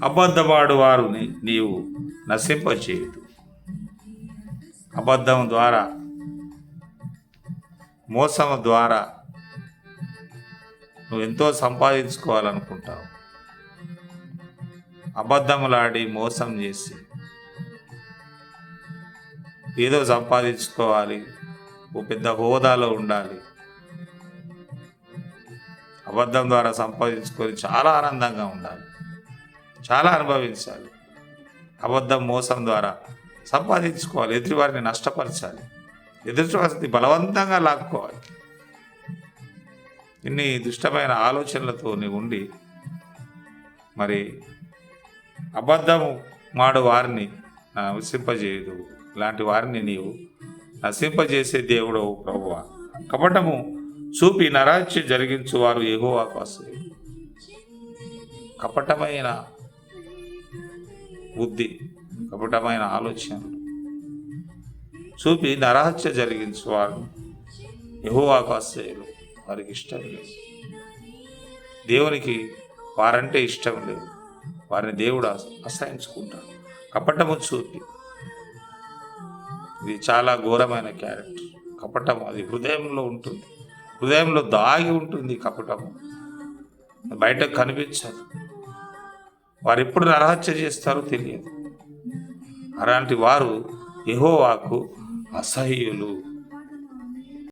అబద్ధమాడు వారిని నీవు నశింపచేయదు. అబద్ధం ద్వారా, మోసం ద్వారా నువ్వు ఎంతో సంపాదించుకోవాలనుకుంటావు. అబద్ధములాడి మోసం చేసి ఏదో సంపాదించుకోవాలి, ఓ పెద్ద హోదాలో ఉండాలి. అబద్ధం ద్వారా సంపాదించుకొని చాలా ఆనందంగా ఉండాలి, చాలా అనుభవించాలి. అబద్ధం మోసం ద్వారా సంపాదించుకోవాలి, ఎదుటివారిని నష్టపరచాలి, ఎదుటివారిని బలవంతంగా లాక్కోవాలి. ఇన్ని దుష్టమైన ఆలోచనలతో నీవు ఉండి మరి అబద్ధము మాడు వారిని నశింపజేయదు. ఇలాంటి వారిని నీవు నశింపజేసే దేవుడు ప్రభువా. కపటము చూపి నరహత్య జరిగించు వారు యెహోవాకు అసహ్యులు. కపటమైన బుద్ధి, కపటమైన ఆలోచనలు చూపి నరహత్య జరిగించు వారు యెహోవాకు అసహ్యులు. వారికి ఇష్టం లేదు, దేవునికి వారంటే ఇష్టం లేదు. వారిని దేవుడు అసహించుకుంటాడు. కపటము చూపి, ఇది చాలా ఘోరమైన క్యారెక్టర్. కపటం అది హృదయంలో ఉంటుంది, హృదయంలో దాగి ఉంటుంది. కపటము బయటకు కనిపించదు. వారు ఎప్పుడు నరహత్య చేస్తారో తెలియదు. అలాంటి వారు యెహోవాకు అసహ్యులు.